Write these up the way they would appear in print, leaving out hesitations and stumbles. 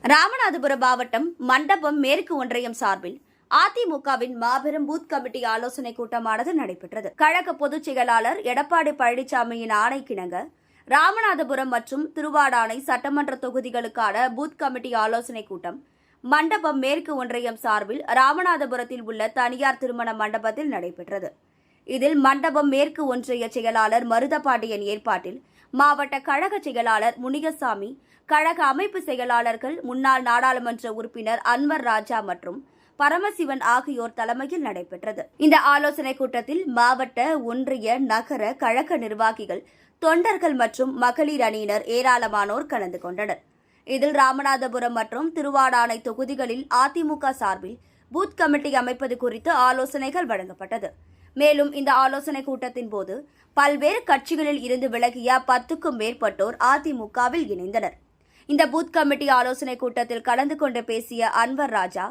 ராமநாதபுரம் மாவட்டம் மண்டபம் மேற்கு ஒன்றியம் சார்பில் அதிமுகவின் மாபெரும் பூத் கமிட்டி ஆலோசனைக் கூட்டமானது நடைபெற்றது. கழக பொதுச் செயலாளர் எடப்பாடி பழனிசாமியின் ஆணைக்கிணங்க ராமநாதபுரம் மற்றும் திருவாடானை சட்டமன்ற தொகுதிகளுக்கான பூத் கமிட்டி ஆலோசனைக் கூட்டம் மண்டபம் மேற்கு ஒன்றியம் சார்பில் ராமநாதபுரத்தில் உள்ள தனியார் திருமண மண்டபத்தில் நடைபெற்றது. இதில் மண்டபம் மேற்கு ஒன்றிய செயலாளர் மருதபாண்டியன் ஏற்பாட்டில் மாவட்ட கழக செயலாளர் முனியசாமி, கழக அமைப்பு செயலாளர்கள், முன்னாள் நாடாளுமன்ற உறுப்பினர் அன்வர் ராஜா மற்றும் பரமசிவன் ஆகியோர் தலைமையில் நடைபெற்றது. இந்த ஆலோசனைக் கூட்டத்தில் மாவட்ட, ஒன்றிய, நகர கழக நிர்வாகிகள், தொண்டர்கள் மற்றும் மகளிர் அணியினர் ஏராளமானோர் கலந்து கொண்டனர். இதில் ராமநாதபுரம் மற்றும் திருவாடானை தொகுதிகளில் அதிமுக சார்பில் பூத் கமிட்டி அமைப்பது குறித்து ஆலோசனைகள் வழங்கப்பட்டது. மேலும் இந்த ஆலோசனைக் கூட்டத்தின் போது பல்வேறு கட்சிகளில் இருந்து விலகிய 10க்கும் மேற்பட்டோர் அதிமுகவில் இணைந்தனர். இந்த பூத் கமிட்டி ஆலோசனைக் கூட்டத்தில் கலந்து கொண்டு பேசிய அன்வர் ராஜா,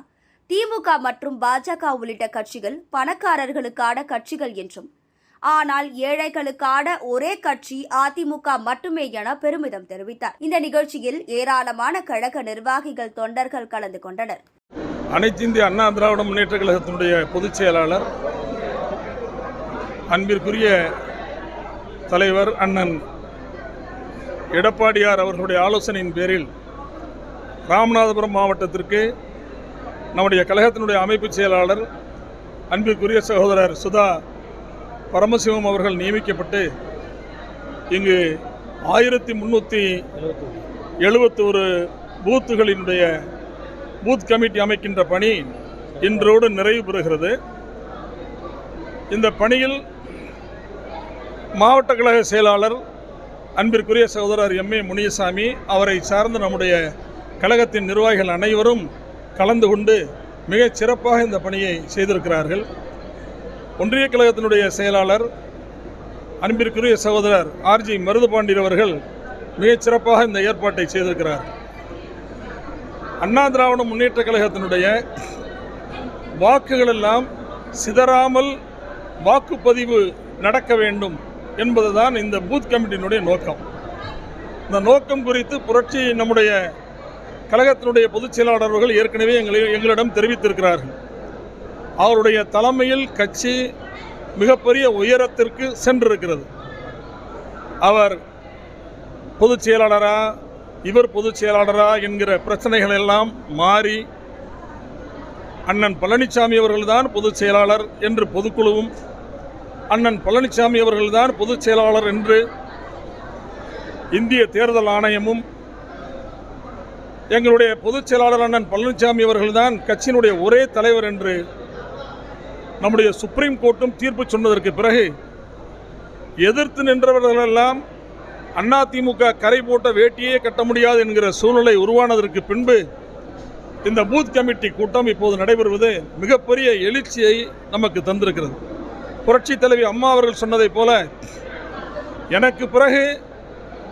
திமுக மற்றும் பாஜக உள்ளிட்ட கட்சிகள் பணக்காரர்களுக்கான கட்சிகள் என்றும், ஆனால் ஏழைகளுக்கான ஒரே கட்சி அதிமுக மட்டுமே என பெருமிதம் தெரிவித்தார். இந்த நிகழ்ச்சியில் ஏராளமான கழக நிர்வாகிகள், தொண்டர்கள் கலந்து கொண்டனர். அனைத்து இந்திய அண்ணா திராவிட முன்னேற்ற கழகத்தினுடைய பொதுச் செயலாளர், அன்பிற்குரிய தலைவர் அண்ணன் எடப்பாடியார் அவர்களுடைய ஆலோசனையின் பேரில் ராமநாதபுரம் மாவட்டத்திற்கு நம்முடைய கழகத்தினுடைய அமைப்பு செயலாளர் அன்பிற்குரிய சகோதரர் சுதா பரமசிவம் அவர்கள் நியமிக்கப்பட்டு இங்கு 1371 பூத்துகளினுடைய பூத் கமிட்டி அமைக்கின்ற பணி இன்றோடு நிறைவு பெறுகிறது. இந்த பணியில் மாவட்ட கழக செயலாளர் அன்பிற்குரிய சகோதரர் எம்.ஏ. முனியசாமி, அவரை சார்ந்த நம்முடைய கழகத்தின் நிர்வாகிகள் அனைவரும் கலந்து கொண்டு மிகச் சிறப்பாக இந்த பணியை செய்திருக்கிறார்கள். ஒன்றிய கழகத்தினுடைய செயலாளர் அன்பிற்குரிய சகோதரர் ஆர்ஜி மருதபாண்டியன் அவர்கள் மிகச் சிறப்பாக இந்த ஏற்பாட்டை செய்திருக்கிறார். அண்ணா திராவிட முன்னேற்ற கழகத்தினுடைய வாக்குகளெல்லாம் சிதறாமல் வாக்குப்பதிவு நடக்க வேண்டும் என்பதுதான் இந்த பூத் கமிட்டியினுடைய நோக்கம். இந்த நோக்கம் குறித்து புரட்சி நம்முடைய கழகத்தினுடைய பொதுச் செயலாளர்கள் ஏற்கனவே எங்களிடம் தெரிவித்திருக்கிறார்கள். அவருடைய தலைமையில் கட்சி மிகப்பெரிய உயரத்திற்கு சென்றிருக்கிறது. அவர் பொதுச் செயலாளரா, இவர் பொதுச் செயலாளரா என்கிற பிரச்சனைகள் எல்லாம் மாறி அண்ணன் பழனிசாமி அவர்கள்தான் பொதுச் செயலாளர் என்று பொதுக்குழுவும், அண்ணன் பழனிசாமி அவர்கள்தான் பொதுச் செயலாளர் என்று இந்திய தேர்தல் ஆணையமும், எங்களுடைய பொதுச் செயலாளர் அண்ணன் பழனிசாமி அவர்கள்தான் கட்சியினுடைய ஒரே தலைவர் என்று நம்முடைய சுப்ரீம் கோர்ட்டும் தீர்ப்பு சொன்னதற்கு பிறகு எதிர்த்து நின்றவர்களெல்லாம் அதிமுக கரை போட்ட வேட்டியே கட்ட முடியாது என்கிற சூழ்நிலை உருவானதற்கு பின்பு இந்த பூத் கமிட்டி கூட்டம் இப்போது நடைபெறுவது மிகப்பெரிய எழுச்சியை நமக்கு தந்திருக்கிறது. புரட்சி தலைவி அம்மா அவர்கள் சொன்னதைப் போல, எனக்கு பிறகு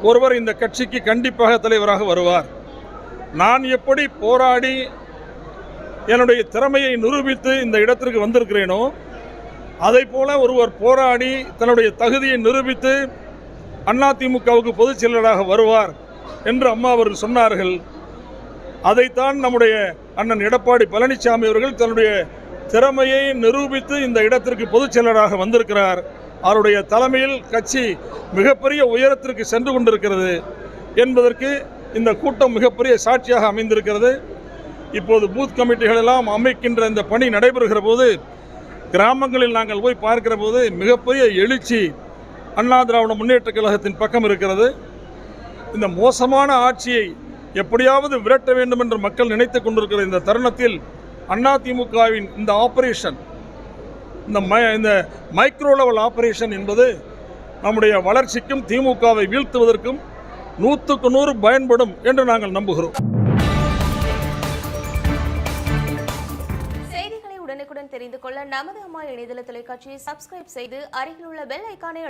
ஒருவர் இந்த கட்சிக்கு கண்டிப்பாக தலைவராக வருவார். நான் எப்படி போராடி என்னுடைய திறமையை நிரூபித்து இந்த இடத்திற்கு வந்திருக்கிறேனோ, அதை போல ஒருவர் போராடி தன்னுடைய தகுதியை நிரூபித்து அதிமுகவுக்கு பொதுச் செயலராக வருவார் என்று அம்மா அவர்கள் சொன்னார்கள். அதைத்தான் நம்முடைய அண்ணன் எடப்பாடி பழனிசாமி அவர்கள் தன்னுடைய திறமையை நிரூபித்து இந்த இடத்திற்கு பொதுச் செயலராக வந்திருக்கிறார். அவருடைய தலைமையில் கட்சி மிகப்பெரிய உயரத்திற்கு சென்று கொண்டிருக்கிறது என்பதற்கு இந்த கூட்டம் மிகப்பெரிய சாட்சியாக அமைந்திருக்கிறது. இப்போது பூத் கமிட்டிகள் எல்லாம் அமைக்கின்ற இந்த பணி நடைபெறுகிற போது, கிராமங்களில் நாங்கள் போய் பார்க்கிற போது மிகப்பெரிய எழுச்சி அண்ணா திராவிட முன்னேற்ற கழகத்தின் பக்கம் இருக்கிறது. இந்த மோசமான ஆட்சியை எப்படியாவது விரட்ட வேண்டும் என்று மக்கள் நினைத்து கொண்டிருக்கிற இந்த தருணத்தில் அதிமுகவின் இந்த ஆபரேஷன், இந்த மைக்ரோ லெவல் ஆபரேஷன் என்பது நம்முடைய வளர்ச்சிக்கும் திமுகவை வீழ்த்துவதற்கும் 100க்கு 100 பயன்படும் என்று நாங்கள் நம்புகிறோம். செய்திகளை உடனுக்குடன் தெரிந்து கொள்ள நமது அம்மா இணையதள தொலைக்காட்சியை சப்ஸ்கிரைப் செய்து அருகில் உள்ள பெல் ஐகானை